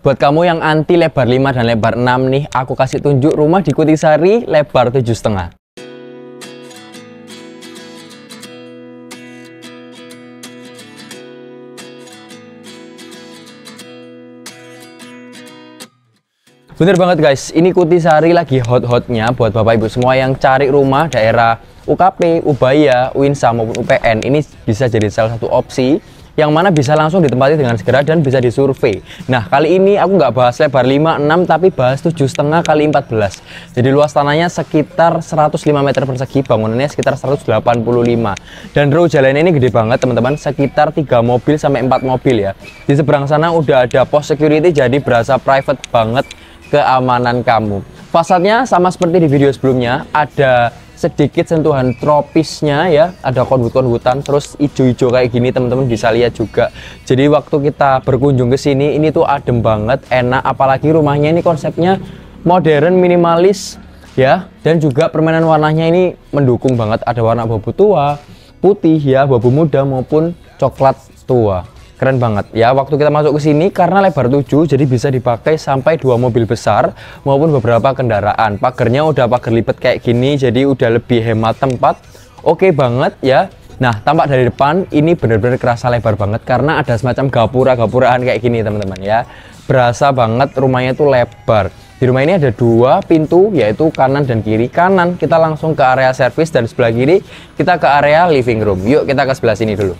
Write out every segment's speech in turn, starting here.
Buat kamu yang anti lebar 5 dan lebar 6 nih, aku kasih tunjuk rumah di Kutisari lebar 7,5. Bener banget guys, ini Kutisari lagi hot-hotnya buat bapak ibu semua yang cari rumah daerah UKP, Ubaya, Uinsa maupun UPN. Ini bisa jadi salah satu opsi yang mana bisa langsung ditempati dengan segera dan bisa disurvei. Nah, kali ini aku nggak bahas lebar 5, 6, tapi bahas 7,5 kali 14. Jadi luas tanahnya sekitar 105 meter persegi, bangunannya sekitar 185. Dan row jalannya ini gede banget teman-teman, sekitar 3 mobil sampai 4 mobil ya. Di seberang sana udah ada pos security, jadi berasa private banget keamanan kamu. Fasadnya sama seperti di video sebelumnya, ada sedikit sentuhan tropisnya ya, ada konhut-konhutan, terus hijau-hijau kayak gini teman-teman bisa lihat juga. Jadi waktu kita berkunjung ke sini ini tuh adem banget, enak, apalagi rumahnya ini konsepnya modern minimalis ya, dan juga permainan warnanya ini mendukung banget, ada warna abu tua, putih ya, abu muda maupun coklat tua. Keren banget ya. Waktu kita masuk ke sini karena lebar 7 jadi bisa dipakai sampai 2 mobil besar maupun beberapa kendaraan. Pagernya udah pagar lipat kayak gini, jadi udah lebih hemat tempat. Oke banget ya. Nah, tampak dari depan ini bener-bener kerasa lebar banget karena ada semacam gapura-gapuraan kayak gini teman-teman ya. Berasa banget rumahnya tuh lebar. Di rumah ini ada 2 pintu, yaitu kanan dan kiri. Kanan kita langsung ke area servis dan sebelah kiri kita ke area living room. Yuk kita ke sebelah sini dulu.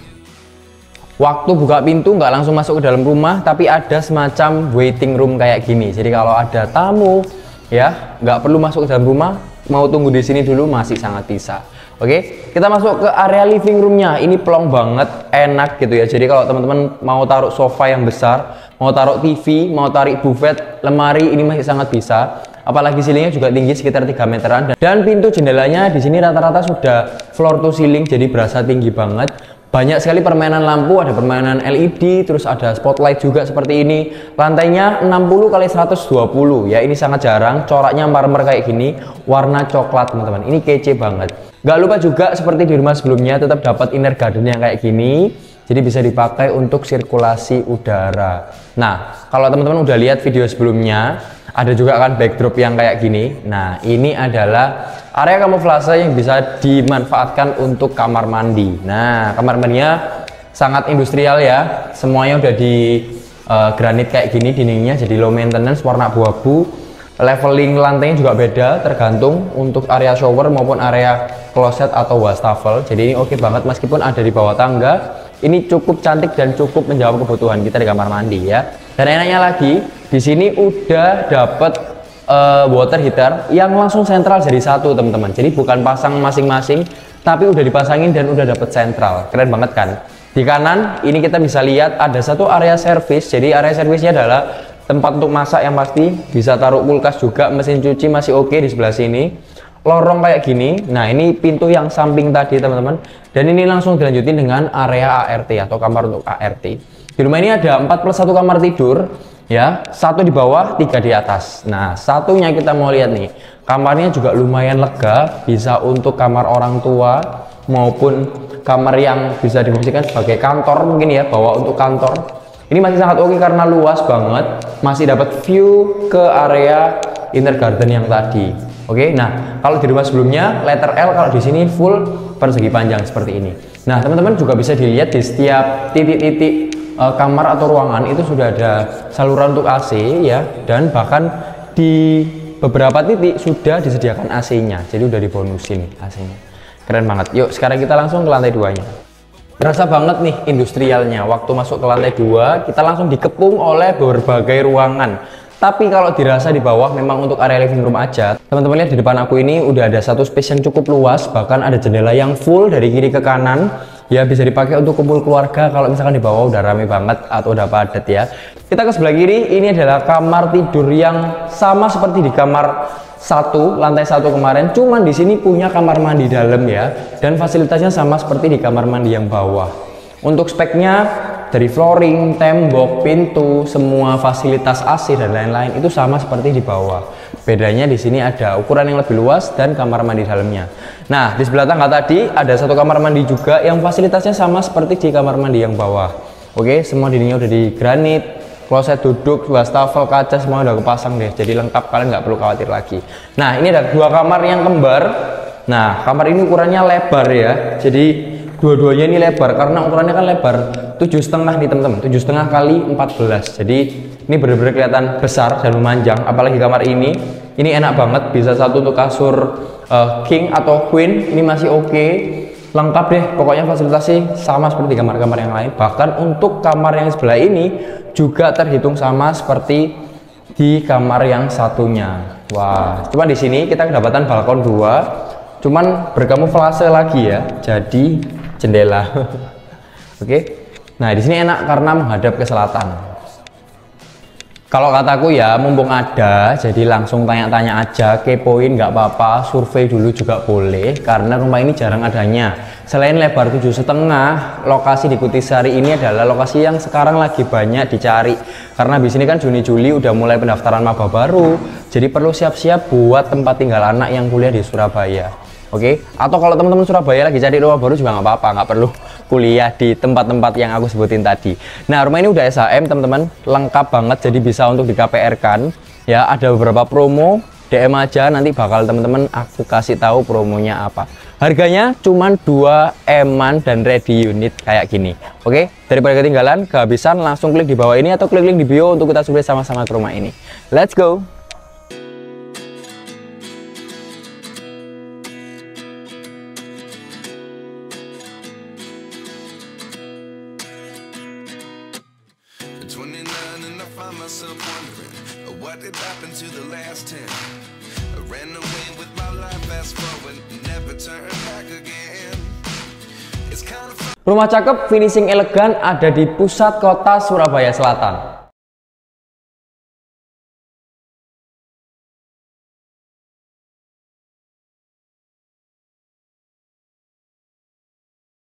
Waktu buka pintu nggak langsung masuk ke dalam rumah, tapi ada semacam waiting room kayak gini. Jadi kalau ada tamu ya nggak perlu masuk ke dalam rumah, mau tunggu di sini dulu masih sangat bisa. Oke, kita masuk ke area living roomnya. Ini plong banget, enak gitu ya. Jadi kalau teman-teman mau taruh sofa yang besar, mau taruh TV, mau tarik buffet, lemari, ini masih sangat bisa. Apalagi ceilingnya juga tinggi sekitar 3 meteran. Dan pintu jendelanya di sini rata-rata sudah floor to ceiling, jadi berasa tinggi banget. Banyak sekali permainan lampu, ada permainan LED, terus ada spotlight juga seperti ini. Lantainya 60 kali 120 ya, ini sangat jarang. Coraknya marmer kayak gini, warna coklat teman-teman. Ini kece banget. Gak lupa juga seperti di rumah sebelumnya tetap dapat inner garden yang kayak gini. Jadi bisa dipakai untuk sirkulasi udara. Nah, kalau teman-teman udah lihat video sebelumnya, ada juga kan backdrop yang kayak gini. Nah, ini adalah area kamuflase yang bisa dimanfaatkan untuk kamar mandi. Nah, kamar mandinya sangat industrial ya. Semuanya udah di granit kayak gini dindingnya, jadi low maintenance, warna abu-abu. Leveling lantainya juga beda, tergantung untuk area shower maupun area closet atau wastafel. Jadi ini oke banget meskipun ada di bawah tangga. Ini cukup cantik dan cukup menjawab kebutuhan kita di kamar mandi ya. Dan enaknya lagi, di sini udah dapet water heater yang langsung sentral jadi satu teman-teman. Jadi bukan pasang masing-masing, tapi udah dipasangin dan udah dapet sentral. Keren banget kan? Di kanan ini kita bisa lihat ada satu area servis. Jadi area servisnya adalah tempat untuk masak yang pasti, bisa taruh kulkas juga, mesin cuci masih oke di sebelah sini. Lorong kayak gini. Nah, ini pintu yang samping tadi teman-teman, dan ini langsung dilanjutin dengan area ART atau kamar untuk ART. Di rumah ini ada 4+1 kamar tidur ya, 1 di bawah, 3 di atas. Nah, satunya kita mau lihat nih, kamarnya juga lumayan lega, bisa untuk kamar orang tua maupun kamar yang bisa difungsikan sebagai kantor mungkin ya, bawa untuk kantor. Ini masih sangat oke karena luas banget, masih dapat view ke area inner garden yang tadi. Oke, nah kalau di rumah sebelumnya letter L, kalau di sini full persegi panjang seperti ini. Nah, teman-teman juga bisa dilihat di setiap titik-titik kamar atau ruangan itu sudah ada saluran untuk AC ya, dan bahkan di beberapa titik sudah disediakan AC-nya. Jadi udah dibonusin AC-nya. Keren banget. Yuk, sekarang kita langsung ke lantai 2-nya. Berasa banget nih industrialnya. Waktu masuk ke lantai 2, kita langsung dikepung oleh berbagai ruangan. Tapi kalau dirasa di bawah memang untuk area living room aja. Teman-teman lihat di depan aku ini udah ada satu space yang cukup luas, bahkan ada jendela yang full dari kiri ke kanan. Ya bisa dipakai untuk kumpul keluarga kalau misalkan di bawah udah rame banget atau udah padat ya. Kita ke sebelah kiri, ini adalah kamar tidur yang sama seperti di kamar lantai 1 kemarin, cuman di sini punya kamar mandi dalam ya, dan fasilitasnya sama seperti di kamar mandi yang bawah. Untuk speknya dari flooring, tembok, pintu, semua fasilitas AC dan lain-lain itu sama seperti di bawah. Bedanya di sini ada ukuran yang lebih luas dan kamar mandi dalamnya. Nah, di sebelah tangga tadi ada satu kamar mandi juga yang fasilitasnya sama seperti di kamar mandi yang bawah. Oke, semua dindingnya udah di granit, kloset duduk, wastafel, kaca semua udah kepasang deh. Jadi lengkap, kalian nggak perlu khawatir lagi. Nah, ini ada 2 kamar yang kembar. Nah, kamar ini ukurannya lebar ya. Jadi dua-duanya ini lebar karena ukurannya kan lebar 7,5 nih teman-teman. 7,5 kali 14. Jadi ini benar-benar kelihatan besar dan memanjang. Apalagi kamar ini enak banget. Bisa satu untuk kasur king atau queen. Ini masih oke. Lengkap deh, pokoknya fasilitasnya sama seperti kamar-kamar yang lain. Bahkan untuk kamar yang sebelah ini juga terhitung sama seperti di kamar yang satunya. Wah, cuma di sini kita kedapatan balkon 2, cuman berkamuflase lagi ya, jadi jendela. Oke. Nah, di sini enak karena menghadap ke selatan. Kalau kataku ya, mumpung ada, jadi langsung tanya-tanya aja, kepoin nggak apa-apa, survei dulu juga boleh, karena rumah ini jarang adanya. Selain lebar 7,5, lokasi di Kutisari ini adalah lokasi yang sekarang lagi banyak dicari. Karena di sini kan Juni-Juli udah mulai pendaftaran maba baru, jadi perlu siap-siap buat tempat tinggal anak yang kuliah di Surabaya. Oke, atau kalau teman-teman Surabaya lagi cari rumah baru juga nggak apa-apa, nggak perlu kuliah di tempat-tempat yang aku sebutin tadi. Nah, rumah ini udah SHM teman-teman, lengkap banget, jadi bisa untuk di KPR kan. Ya, ada beberapa promo, DM aja, nanti bakal teman-teman aku kasih tahu promonya apa. Harganya cuman 2 eman dan ready unit kayak gini. Oke, daripada ketinggalan, kehabisan, langsung klik di bawah ini atau klik link di bio untuk kita survei sama-sama ke rumah ini. Let's go! What did happen to the last 10? I ran away with my life, fast forward, never turn back again. It's kind of Rumah cakep, finishing elegan, ada di pusat kota Surabaya Selatan.